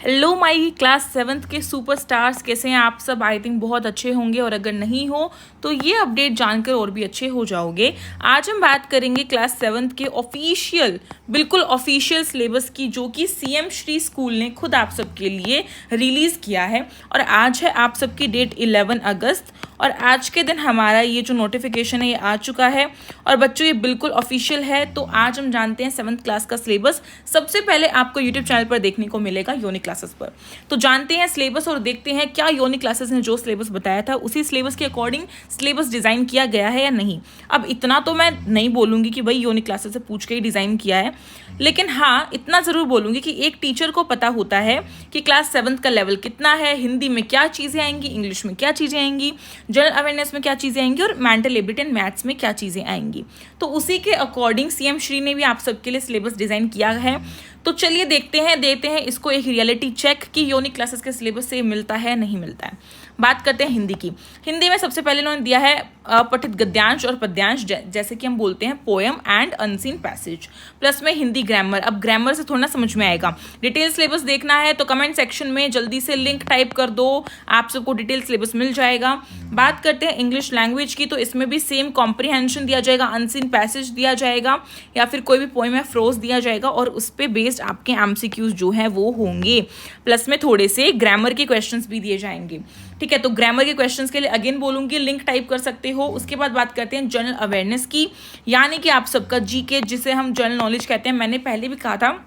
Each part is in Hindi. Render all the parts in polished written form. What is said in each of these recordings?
हेलो माई क्लास 7th के सुपरस्टार्स, कैसे हैं आप सब। आई थिंक बहुत अच्छे होंगे और अगर नहीं हो तो ये अपडेट जानकर और भी अच्छे हो जाओगे। आज हम बात करेंगे क्लास 7th के बिल्कुल ऑफिशियल सिलेबस की, जो कि सीएम श्री स्कूल ने खुद आप सबके लिए रिलीज़ किया है। और आज है आप सबकी डेट 11 अगस्त और आज के दिन हमारा ये जो नोटिफिकेशन है ये आ चुका है और बच्चों ये बिल्कुल ऑफिशियल है। तो आज हम जानते हैं 7th क्लास का सिलेबस। सबसे पहले आपको यूट्यूब चैनल पर देखने को मिलेगा योनी क्लासेस पर। तो जानते हैं सिलेबस और देखते हैं क्या योनी क्लासेस ने जो सिलेबस बताया था उसी सिलेबस के अकॉर्डिंग सिलेबस डिज़ाइन किया गया है या नहीं। अब इतना तो मैं नहीं बोलूँगी कि भाई योनी क्लासेस से पूछ के ही डिज़ाइन किया है, लेकिन हाँ इतना ज़रूर बोलूँगी कि एक टीचर को पता होता है कि क्लास 7th का लेवल कितना है, हिंदी में क्या चीज़ें आएंगी, इंग्लिश में क्या चीज़ें आएंगी, जनरल अवेयरनेस में क्या चीज़ें आएंगी और मेंटल एबिलिटी एंड मैथ्स में क्या चीज़ें आएंगी। तो उसी के अकॉर्डिंग सीएम श्री ने भी आप सबके लिए सिलेबस डिज़ाइन किया है। तो चलिए देते हैं इसको एक रियलिटी चेक कि योनी क्लासेस के सिलेबस से मिलता है नहीं मिलता है। बात करते हैं हिंदी की। हिंदी में सबसे पहले इन्होंने दिया है पठित गद्यांश और पद्यांश, जैसे कि हम बोलते हैं poem and unseen passage, plus में हिंदी ग्रामर। अब ग्रामर से थोड़ा ना समझ में आएगा, डिटेल सिलेबस देखना है तो कमेंट सेक्शन में जल्दी से लिंक टाइप कर दो, आप सबको डिटेल सिलेबस मिल जाएगा। बात करते हैं इंग्लिश लैंग्वेज की, तो इसमें भी सेम कॉम्प्रिहेंशन दिया जाएगा, अनसीन पैसेज दिया जाएगा या फिर कोई भी पोएम या फ्रोज दिया जाएगा और उस पर बेस्ड आपके एमसीक्यूज जो है वो होंगे। प्लस में थोड़े से ग्रामर के क्वेश्चंस भी दिए जाएंगे। ठीक है, तो ग्रामर के क्वेश्चंस के लिए अगेन बोलूंगी लिंक टाइप कर सकते हो। उसके बाद बात करते हैं जनरल अवेयरनेस की, यानी कि आप सबका जीके, जिसे हम जनरल नॉलेज कहते हैं। मैंने पहले भी कहा था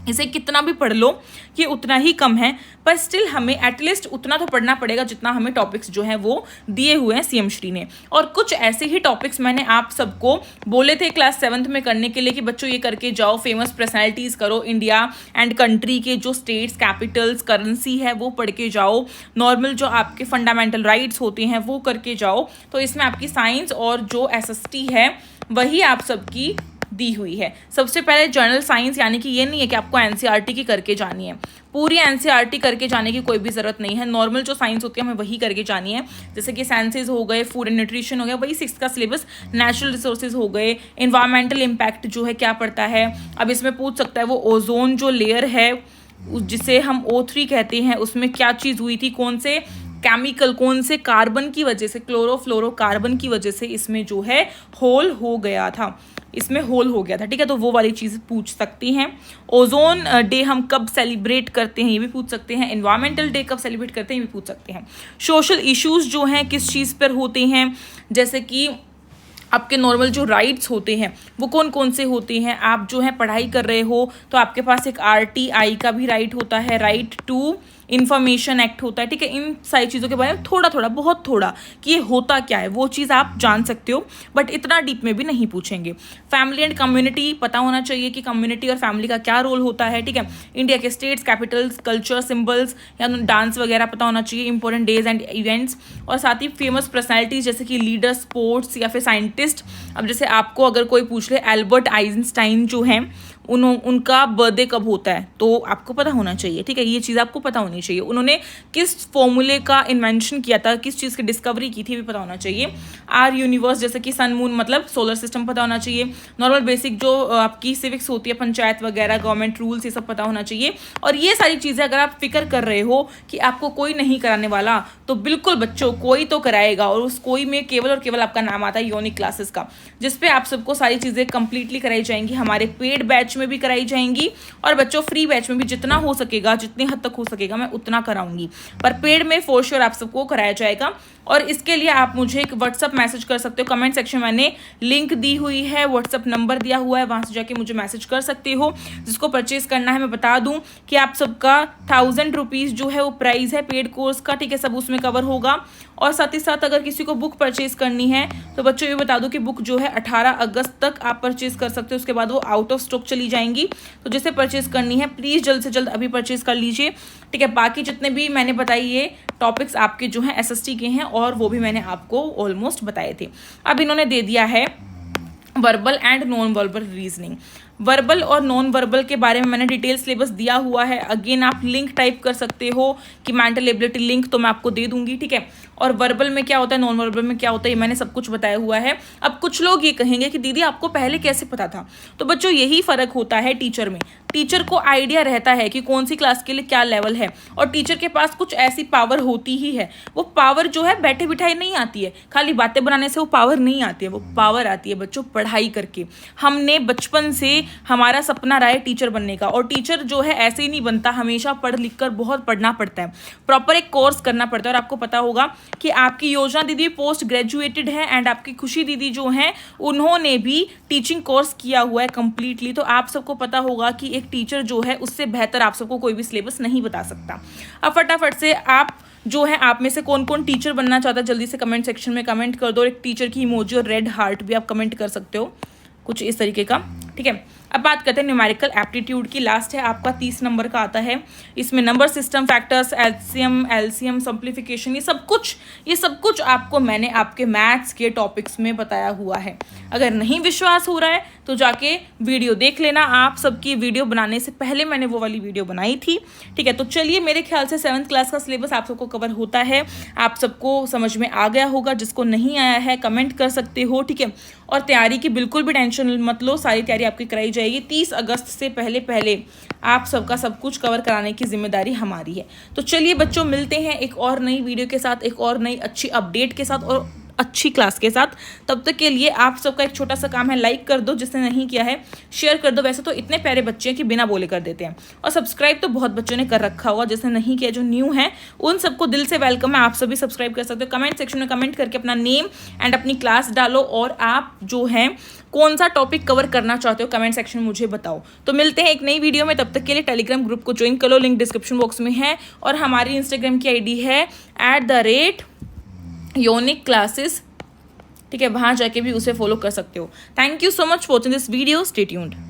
इसे कितना भी पढ़ लो ये उतना ही कम है, पर स्टिल हमें एटलीस्ट उतना तो पढ़ना पड़ेगा जितना हमें टॉपिक्स जो हैं वो दिए हुए हैं सीएम श्री ने। और कुछ ऐसे ही टॉपिक्स मैंने आप सबको बोले थे क्लास 7th में करने के लिए कि बच्चों ये करके जाओ, फेमस पर्सनैलिटीज़ करो, इंडिया एंड कंट्री के जो स्टेट्स, कैपिटल्स, करेंसी है वो पढ़ के जाओ, नॉर्मल जो आपके फंडामेंटल राइट्स होते हैं वो करके जाओ। तो इसमें आपकी साइंस और जो एसएसटी है वही आप सबकी दी हुई है। सबसे पहले जनरल साइंस, यानी कि ये नहीं है कि आपको एनसीईआरटी की करके जानी है, पूरी एनसीईआरटी करके जाने की कोई भी ज़रूरत नहीं है। नॉर्मल जो साइंस होती है हमें वही करके जानी है, जैसे कि साइंसेज हो गए, फूड एंड न्यूट्रिशन हो गया, वही 6th का सिलेबस, नेचुरल रिसोर्सेज हो गए, इन्वायरमेंटल इम्पैक्ट जो है क्या पड़ता है। अब इसमें पूछ सकता है वो ओजोन जो लेयर है जिसे हम O3 कहते हैं, उसमें क्या चीज़ हुई थी, कौन से केमिकल, कौन से कार्बन की वजह से, क्लोरोफ्लोरोकार्बन की वजह से इसमें जो है होल हो गया था, इसमें होल हो गया था। ठीक है, तो वो वाली चीज़ पूछ सकती हैं। ओजोन डे हम कब सेलिब्रेट करते हैं ये भी पूछ सकते हैं। एनवायरमेंटल डे कब सेलिब्रेट करते हैं ये भी पूछ सकते हैं। सोशल इश्यूज जो हैं किस चीज़ पर होते हैं, जैसे कि आपके नॉर्मल जो राइट्स होते हैं वो कौन कौन से होते हैं। आप जो है पढ़ाई कर रहे हो तो आपके पास एक RTI का भी राइट होता है, राइट टू इन्फॉर्मेशन एक्ट होता है। ठीक है, इन सारी चीज़ों के बारे में थोड़ा बहुत थोड़ा कि ये होता क्या है वो चीज़ आप जान सकते हो, बट इतना डीप में भी नहीं पूछेंगे। फैमिली एंड कम्युनिटी पता होना चाहिए कि कम्युनिटी और फैमिली का क्या रोल होता है। ठीक है, इंडिया के स्टेट्स, कैपिटल्स, कल्चर, सिंबल्स या डांस वगैरह पता होना चाहिए, इंपॉर्टेंट डेज एंड इवेंट्स, और साथ ही फेमस पर्सनैलिटीज जैसे कि लीडर, स्पोर्ट्स या फिर साइंटिस्ट। अब जैसे आपको अगर कोई पूछ ले एल्बर्ट आइंस्टाइन जो हैं उनका बर्थडे कब होता है तो आपको पता होना चाहिए। ठीक है, ये चीज़ आपको पता होनी चाहिए। उन्होंने किस फॉर्मूले का इन्वेंशन किया था, किस चीज़ की डिस्कवरी की थी भी पता होना चाहिए। आर यूनिवर्स जैसे कि सन मून मतलब सोलर सिस्टम पता होना चाहिए। नॉर्मल बेसिक जो आपकी सिविक्स होती है, पंचायत वगैरह, गवर्नमेंट रूल्स, ये सब पता होना चाहिए। और ये सारी चीज़ें अगर आप फिक्र कर रहे हो कि आपको कोई नहीं कराने वाला, तो बिल्कुल बच्चों कोई तो कराएगा, और उस कोई में केवल और केवल आपका नाम आता है योनी क्लासेस का, जिसपे आप सबको सारी चीज़ें कंप्लीटली कराई जाएंगी। हमारे पेड बैच में भी कराई जाएंगी और बच्चों फ्री बैच में भी जितना हो सकेगा, जितनी हद तक हो सकेगा मैं उतना कराऊंगी, पर पेड में फॉर श्योर आप सबको कराया जाएगा। और इसके लिए आप मुझे एक व्हाट्सअप मैसेज कर सकते हो, कमेंट सेक्शन में मैंने लिंक दी हुई है, व्हाट्सअप नंबर दिया हुआ है, वहाँ से जाके मुझे मैसेज कर सकते हो। जिसको परचेज करना है मैं बता दूं कि आप सबका 1000 रुपीज़ जो है वो प्राइस है पेड कोर्स का। ठीक है, सब उसमें कवर होगा। और साथ ही साथ अगर किसी को बुक परचेज करनी है तो बच्चों ये बता दूं कि बुक जो है 18 अगस्त तक आप परचेज कर सकते हो, उसके बाद वो आउट ऑफ स्टॉक चली जाएंगी। तो जिसे परचेज करनी है प्लीज़ जल्द से जल्द अभी परचेज कर लीजिए। ठीक है, बाकी जितने भी मैंने बताई ये टॉपिक्स आपके जो हैं SST के हैं और वो भी मैंने आपको ऑलमोस्ट बताए थे। अब इन्होंने दे दिया है verbal and non verbal reasoning. Verbal और नॉन वर्बल के बारे में मैंने डिटेल सिलेबस दिया हुआ है। अगेन आप लिंक टाइप कर सकते हो कि मेंटल एबिलिटी लिंक, तो मैं आपको दे दूंगी। ठीक है, और वर्बल में क्या होता है, नॉन वर्बल में क्या होता है, ये मैंने सब कुछ बताया हुआ है। अब कुछ लोग ये कहेंगे कि दीदी आपको पहले कैसे पता था, तो बच्चों यही फ़र्क होता है टीचर में। टीचर को आइडिया रहता है कि कौन सी क्लास के लिए क्या लेवल है, और टीचर के पास कुछ ऐसी पावर होती ही है। वो पावर जो है बैठे बिठाए नहीं आती है, खाली बातें बनाने से वो पावर नहीं आती है, वो पावर आती है बच्चों पढ़ाई करके। हमने बचपन से हमारा सपना रहा है टीचर बनने का, और टीचर जो है ऐसे ही नहीं बनता, हमेशा पढ़ लिख कर बहुत पढ़ना पड़ता है, प्रॉपर एक कोर्स करना पड़ता है। और आपको पता होगा कि आपकी योजना दीदी पोस्ट ग्रेजुएटेड है, एंड आपकी खुशी दीदी जो हैं उन्होंने भी टीचिंग कोर्स किया हुआ है कंप्लीटली। तो आप सबको पता होगा कि एक टीचर जो है उससे बेहतर आप सबको कोई भी सिलेबस नहीं बता सकता। अब फटाफट से आप जो है, आप में से कौन कौन टीचर बनना चाहता है जल्दी से कमेंट सेक्शन में कमेंट कर दो। एक टीचर की इमोजी और रेड हार्ट भी आप कमेंट कर सकते हो, कुछ इस तरीके का, ठीक है। अब बात करते हैं न्यूमेरिकल एप्टीट्यूड की। लास्ट है आपका 30 नंबर का आता है। इसमें number system, factors, LCM, simplification, ये सब कुछ आपको मैंने आपके मैथ्स के टॉपिक्स में बताया हुआ है। अगर नहीं विश्वास हो रहा है तो जाके वीडियो देख लेना। आप सबकी वीडियो बनाने से पहले मैंने वो वाली वीडियो बनाई थी, ठीक है। तो चलिए, मेरे ख्याल से 7th क्लास का सिलेबस आप सबको कवर होता है, आप सबको समझ में आ गया होगा। जिसको नहीं आया है कमेंट कर सकते हो, ठीक है। और तैयारी की बिल्कुल भी टेंशन मत लो, सारी तैयारी आपकी कराई जाएगी। 30 अगस्त से पहले आप सबका सब कुछ कवर कराने की जिम्मेदारी हमारी है। तो चलिए बच्चों, मिलते हैं एक और नई वीडियो के साथ, एक और नई अच्छी अपडेट के साथ और अच्छी क्लास के साथ। तब तक के लिए आप सबका एक छोटा सा काम है, लाइक कर दो जिसने नहीं किया है, शेयर कर दो। वैसे तो इतने प्यारे बच्चे हैं कि बिना बोले कर देते हैं, और सब्सक्राइब तो बहुत बच्चों ने कर रखा होगा, जिसने नहीं किया, जो न्यू है उन सबको दिल से वेलकम है। आप सभी सब्सक्राइब कर सकते हो। कमेंट सेक्शन में कमेंट करके अपना नेम एंड अपनी क्लास डालो, और आप जो है कौन सा टॉपिक कवर करना चाहते हो कमेंट सेक्शन में मुझे बताओ। तो मिलते हैं एक नई वीडियो में, तब तक के लिए टेलीग्राम ग्रुप को ज्वाइन कर लो, लिंक डिस्क्रिप्शन बॉक्स में है। और हमारी इंस्टाग्राम की आईडी है @yoniclasses, ठीक है, वहाँ जाके भी उसे फॉलो कर सकते हो। Thank you so much for watching this video, stay tuned.